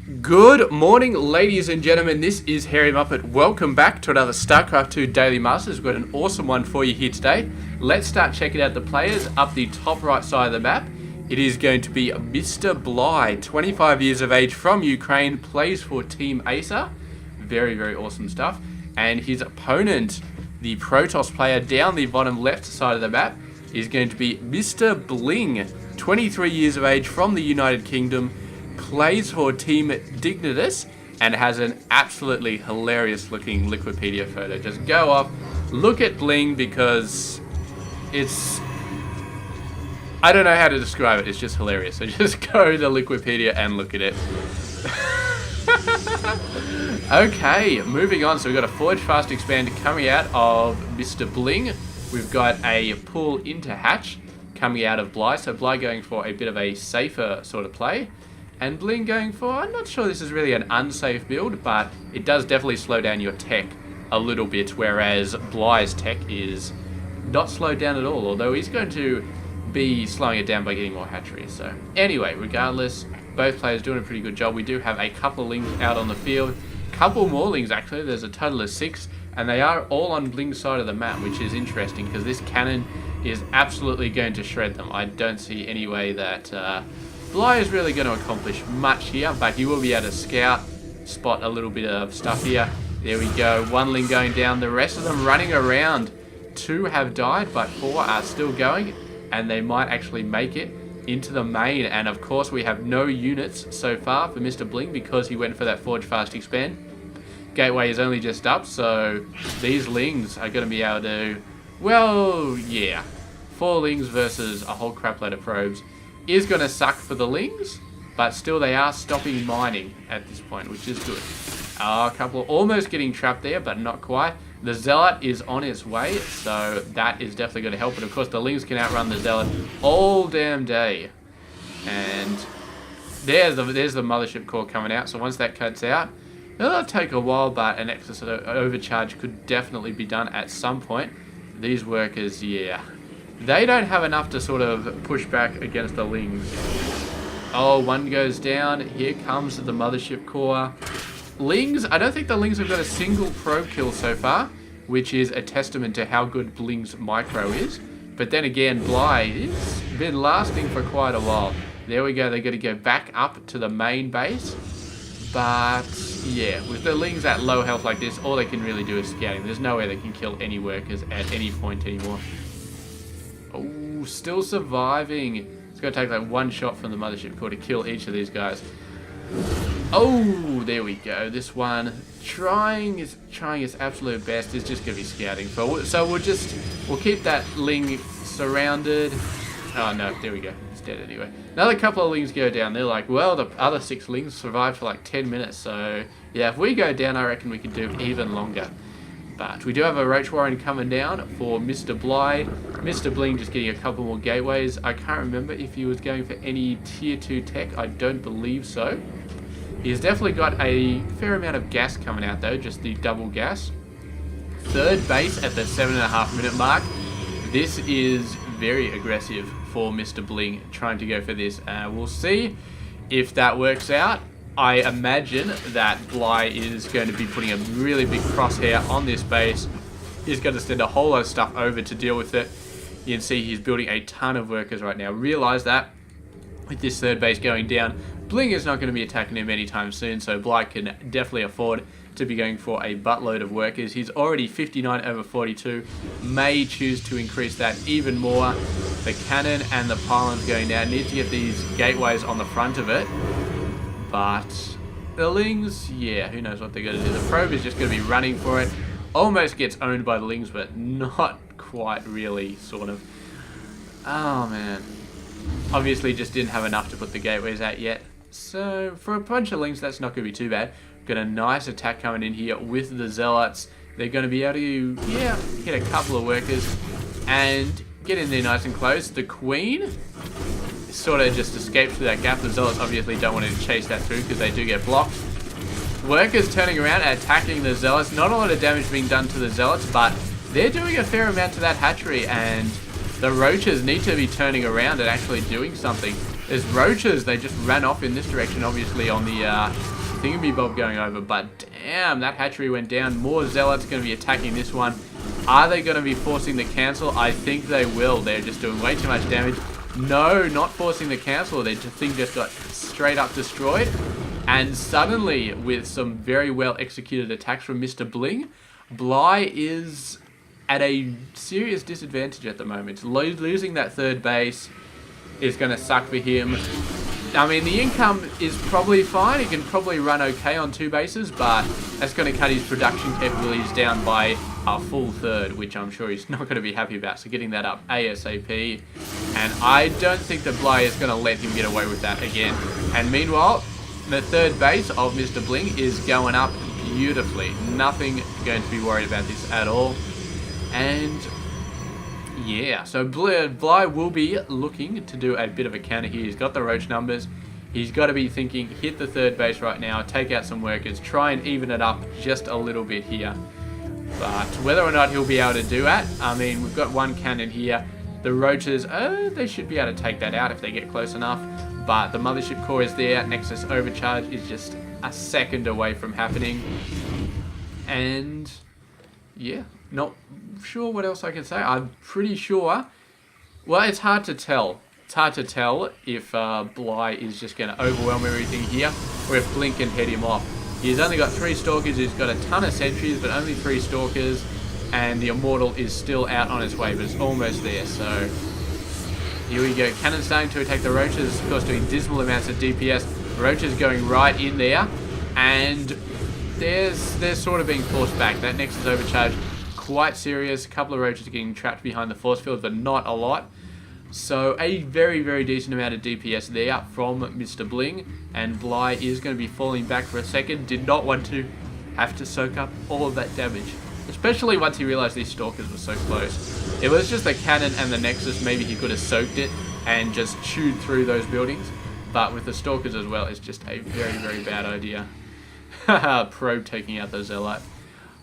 Good morning, ladies and gentlemen. This is Harry Muppet. Welcome back to another Starcraft 2 Daily Masters. We've got an awesome one for you here today. Let's start checking out the players up the top right side of the map. It is going to be Mr. BlinG, 25 years of age, from Ukraine, plays for Team Acer. Very, very awesome stuff. And his opponent, the Protoss player down the bottom left side of the map, is going to be Mr. BlinG, 23 years of age, from the United Kingdom, plays for Team Dignitas, and has an absolutely hilarious looking Liquipedia photo. Just go off, look at BlinG, because it's... I don't know how to describe it, it's just hilarious. So just go to Liquipedia and look at it. Okay, moving on. So we've got a Forge Fast Expand coming out of Mr. BlinG. We've got a pull into hatch coming out of BlinG. So BlinG going for a bit of a safer sort of play. And BlinG going for, I'm not sure this is really an unsafe build, but it does definitely slow down your tech a little bit, whereas BlinG's tech is not slowed down at all, although he's going to be slowing it down by getting more hatcheries. So anyway, regardless, both players doing a pretty good job. We do have a couple of lings out on the field, couple more lings actually. There's a total of 6, and they are all on BlinG's side of the map, which is interesting because this cannon is absolutely going to shred them. I don't see any way that BlinG is really going to accomplish much here, but he will be able to scout, spot a little bit of stuff here. There we go, 1 ling going down, the rest of them running around. 2 have died, but 4 are still going, and they might actually make it into the main. And of course we have no units so far for Mr. BlinG because he went for that Forge Fast Expand. Gateway is only just up, so these lings are going to be able to, well, yeah, 4 lings versus a whole crap load of probes is going to suck for the lings, but still they are stopping mining at this point, which is good. A couple almost getting trapped there, but not quite. The Zealot is on its way, so that is definitely going to help. And of course the lings can outrun the Zealot all damn day. And there's the mothership core coming out, so once that cuts out, it'll take a while, but an excess overcharge could definitely be done at some point. These workers, yeah, they don't have enough to sort of push back against the lings. Oh, 1 goes down. Here comes the mothership core. Lings, I don't think the lings have got a single probe kill so far, which is a testament to how good BlinG's micro is. But then again, BlinG has been lasting for quite a while. There we go, they're going to go back up to the main base. But yeah, with the lings at low health like this, all they can really do is scouting. There's no way they can kill any workers at any point anymore. Oh, still surviving. It's going to take like 1 shot from the mothership core to kill each of these guys. Oh, there we go. This one trying its absolute best. Is just going to be scouting. So we'll keep that ling surrounded. Oh no, there we go. It's dead anyway. Another couple of lings go down. They're like, well, the other 6 lings survived for like 10 minutes. So yeah, if we go down, I reckon we could do even longer. But we do have a Roach Warren coming down for Mr. BlinG. Mr. BlinG just getting a couple more gateways. I can't remember if he was going for any tier 2 tech. I don't believe so. He's definitely got a fair amount of gas coming out though, just the double gas. 3rd base at the 7.5 minute mark. This is very aggressive for Mr. BlinG trying to go for this. We'll see if that works out. I imagine that BlinG is going to be putting a really big crosshair on this base. He's going to send a whole lot of stuff over to deal with it. You can see he's building a ton of workers right now. Realize that with this 3rd base going down, BlinG is not going to be attacking him anytime soon, so BlinG can definitely afford to be going for a buttload of workers. He's already 59 over 42, may choose to increase that even more. The cannon and the pylons going down, need to get these gateways on the front of it. But the lings, yeah, who knows what they're going to do. The probe is just going to be running for it. Almost gets owned by the lings, but not quite really, sort of. Oh, man. Obviously just didn't have enough to put the gateways out yet. So for a bunch of lings, that's not going to be too bad. Got a nice attack coming in here with the Zealots. They're going to be able to, yeah, hit a couple of workers and get in there nice and close. The Queen sort of just escaped through that gap. The Zealots obviously don't want to chase that through because they do get blocked. Workers turning around and attacking the Zealots. Not a lot of damage being done to the Zealots, but they're doing a fair amount to that hatchery, and the Roaches need to be turning around and actually doing something. There's roaches. They just ran off in this direction, obviously, on the thingamabob going over. But damn, that hatchery went down. More zealots going to be attacking this one. Are they going to be forcing the cancel? I think they will. They're just doing way too much damage. No, not forcing the cancel. The thing just got straight up destroyed. And suddenly, with some very well executed attacks from Mr. BlinG, Bly is at a serious disadvantage at the moment. Losing that third base is going to suck for him. I mean, the income is probably fine. He can probably run okay on 2 bases, but that's going to cut his production capabilities down by a full third, which I'm sure he's not going to be happy about. So getting that up ASAP. And I don't think that Bly is going to let him get away with that again. And meanwhile, the third base of Mr. BlinG is going up beautifully. Nothing going to be worried about this at all. And yeah, so Bly will be looking to do a bit of a counter here. He's got the roach numbers. He's got to be thinking, hit the third base right now, take out some workers, try and even it up just a little bit here. But whether or not he'll be able to do that, I mean, we've got one cannon here. The roaches, they should be able to take that out if they get close enough. But the mothership core is there. Nexus overcharge is just a second away from happening. And yeah, not sure what else I can say. I'm pretty sure. Well, it's hard to tell. It's hard to tell if Bly is just going to overwhelm everything here, or if BlinG can head him off. He's only got 3 stalkers. He's got a ton of sentries, but only 3 stalkers. And the Immortal is still out on its way, but it's almost there. So here we go. Cannon starting to attack the roaches. Of course, doing dismal amounts of DPS. Roaches going right in there, and they're sort of being forced back. That Nexus overcharge, quite serious. A couple of roaches are getting trapped behind the force field, but not a lot. So a very, very decent amount of DPS there from Mr. BlinG, and Bly is going to be falling back for a second. Did not want to have to soak up all of that damage, especially once he realized these stalkers were so close. It was just the cannon and the Nexus. Maybe he could have soaked it and just chewed through those buildings, but with the stalkers as well, it's just a very, very bad idea. Probe taking out the Zealot.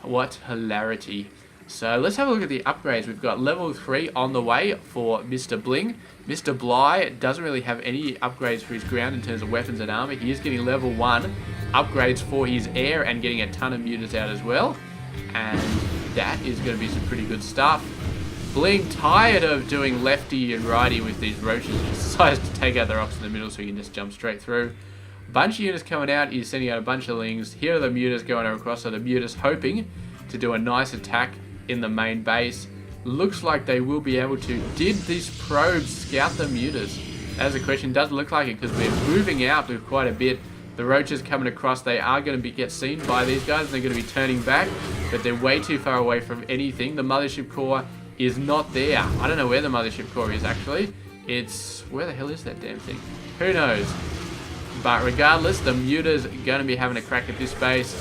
What hilarity. So let's have a look at the upgrades. We've got level 3 on the way for Mr. BlinG. Mr. Bly doesn't really have any upgrades for his ground in terms of weapons and armor. He is getting level 1 upgrades for his air and getting a ton of mutas out as well. And that is going to be some pretty good stuff. BlinG, tired of doing lefty and righty with these roaches, decides to take out the rocks in the middle so he can just jump straight through. Bunch of units coming out. He's sending out a bunch of lings. Here are the mutas going across. So the mutas hoping to do a nice attack in the main base. Looks like they will be able to. Did these probes scout the mutas? That's a question. Does look like it because we're moving out with quite a bit. The roaches coming across, they are going to get seen by these guys, and they're going to be turning back, but they're way too far away from anything. The mothership core is not there. I don't know where the mothership core is actually. It's, where the hell is that damn thing? Who knows? But regardless, the mutas are going to be having a crack at this base.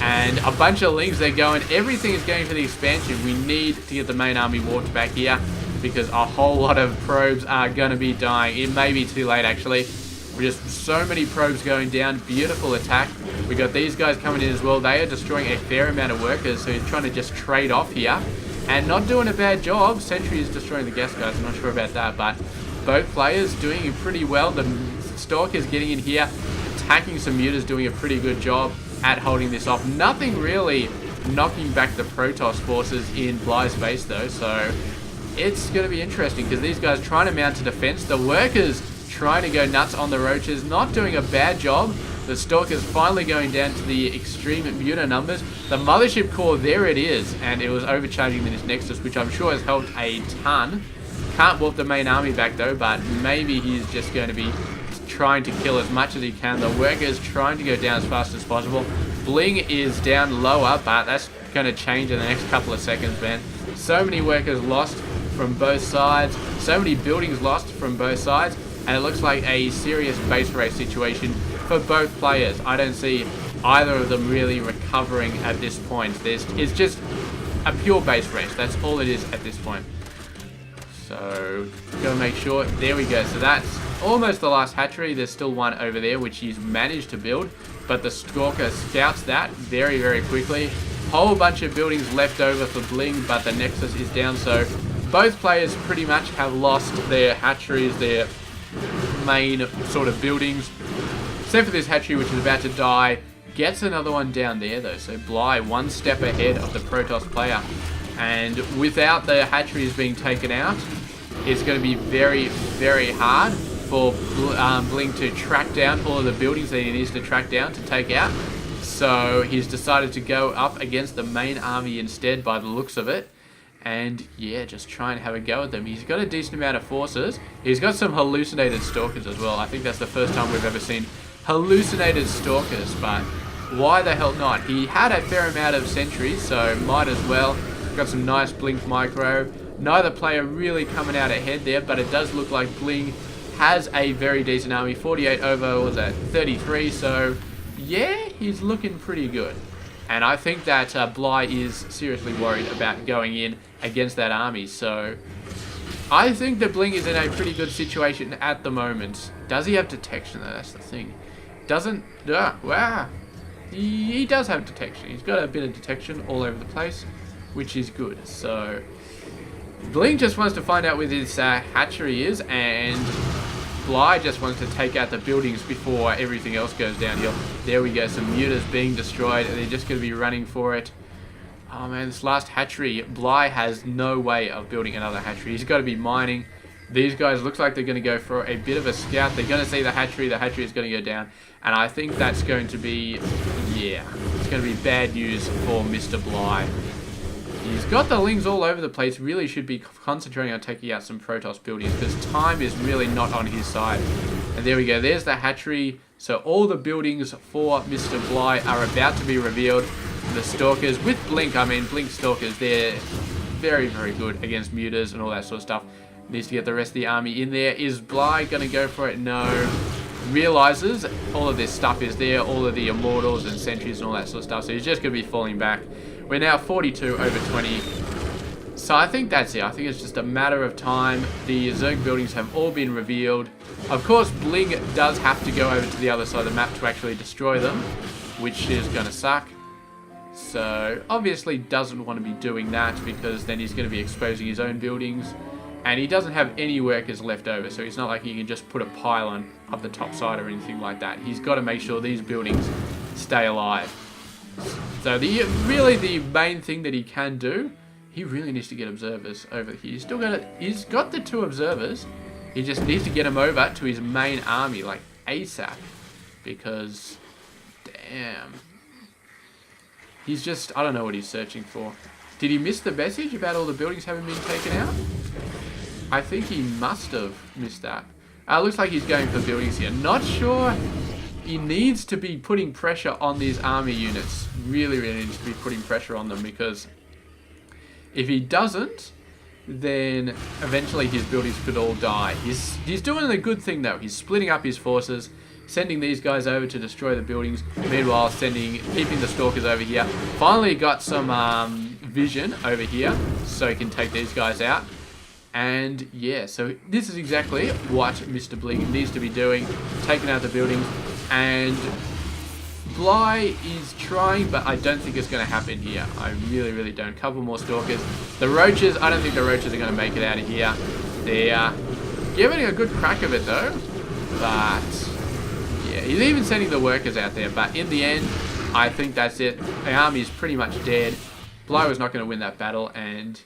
And a bunch of lings, they're going, everything is going for the expansion. We need to get the main army warped back here because a whole lot of probes are going to be dying. It may be too late actually. Just so many probes going down. Beautiful attack. We got these guys coming in as well. They are destroying a fair amount of workers, so he's trying to just trade off here. And not doing a bad job. Sentry is destroying the gas guys. I'm not sure about that, but both players doing pretty well. The Stalker's getting in here, attacking some mutas, doing a pretty good job at holding this off. Nothing really knocking back the Protoss forces in Bly's base though, so it's going to be interesting because these guys trying to mount a defense. The workers trying to go nuts on the roaches, not doing a bad job. The Stalker's finally going down to the extreme muta numbers. The mothership core, there it is, and it was overcharging this Nexus, which I'm sure has helped a ton. Can't warp the main army back though, but maybe he's just going to be trying to kill as much as he can. The workers trying to go down as fast as possible. BlinG is down lower, but that's going to change in the next couple of seconds, man. So many workers lost from both sides. So many buildings lost from both sides. And it looks like a serious base race situation for both players. I don't see either of them really recovering at this point. It's just a pure base race. That's all it is at this point. So, gotta make sure. There we go. So that's almost the last hatchery. There's still one over there, which he's managed to build. But the Stalker scouts that very, very quickly. Whole bunch of buildings left over for BlinG, but the Nexus is down. So, both players pretty much have lost their hatcheries, their main sort of buildings. Except for this hatchery, which is about to die. Gets another one down there, though. So BlinG, one step ahead of the Protoss player. And without the hatcheries being taken out, it's going to be very, very hard for BlinG to track down all of the buildings that he needs to track down to take out. So he's decided to go up against the main army instead, by the looks of it. And yeah, just try and have a go at them. He's got a decent amount of forces. He's got some hallucinated stalkers as well. I think that's the first time we've ever seen hallucinated stalkers, but why the hell not? He had a fair amount of sentries, so might as well. Got some nice BlinG micro. Neither player really coming out ahead there, but it does look like BlinG has a very decent army. 48 over, what was that, 33, so yeah, he's looking pretty good. And I think that BlinG is seriously worried about going in against that army, so I think that BlinG is in a pretty good situation at the moment. Does he have detection though? That's the thing. Doesn't, wow. He does have detection. He's got a bit of detection all over the place, which is good. So BlinG just wants to find out where this hatchery is, and BlinG just wants to take out the buildings before everything else goes downhill. There we go, some mutas being destroyed, and they're just going to be running for it. Oh man, this last hatchery, BlinG has no way of building another hatchery. He's got to be mining. These guys looks like they're going to go for a bit of a scout. They're going to see the hatchery is going to go down. And I think that's going to be, yeah, it's going to be bad news for Mr. BlinG. He's got the lings all over the place. Really should be concentrating on taking out some Protoss buildings, because time is really not on his side. And there we go. There's the hatchery. So all the buildings for Mr. BlinG are about to be revealed. The stalkers with BlinG, I mean BlinG stalkers, they're very, very good against mutas and all that sort of stuff. Needs to get the rest of the army in there. Is BlinG going to go for it? No. Realizes all of this stuff is there, all of the immortals and sentries and all that sort of stuff, so he's just going to be falling back. We're now 42 over 20. So I think that's it. I think it's just a matter of time. The Zerg buildings have all been revealed. Of course, BlinG does have to go over to the other side of the map to actually destroy them, which is going to suck. So obviously doesn't want to be doing that, because then he's going to be exposing his own buildings. And he doesn't have any workers left over, so it's not like he can just put a pylon up the top side or anything like that. He's got to make sure these buildings stay alive. So really the main thing that he can do, he really needs to get observers over here. He's got the 2 observers. He just needs to get them over to his main army, like ASAP. Because, damn. He's just, I don't know what he's searching for. Did he miss the message about all the buildings having been taken out? I think he must have missed that. Looks like he's going for buildings here. Not sure. He needs to be putting pressure on these army units. Really, really needs to be putting pressure on them, because if he doesn't, then eventually his buildings could all die. He's doing a good thing though. He's splitting up his forces, sending these guys over to destroy the buildings. Meanwhile, keeping the stalkers over here. Finally got some vision over here, so he can take these guys out. And yeah, so this is exactly what Mr. BlinG needs to be doing, taking out the buildings. And BlinG is trying, but I don't think it's going to happen here. I really, really don't. Couple more stalkers. The roaches, I don't think the roaches are going to make it out of here. They're giving a good crack of it though. But yeah, he's even sending the workers out there. But in the end, I think that's it. The army is pretty much dead. BlinG was not going to win that battle, and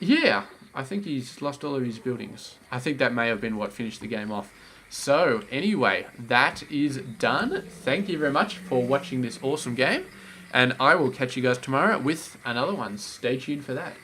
yeah, I think he's lost all of his buildings. I think that may have been what finished the game off. So anyway, that is done. Thank you very much for watching this awesome game, and I will catch you guys tomorrow with another one. Stay tuned for that.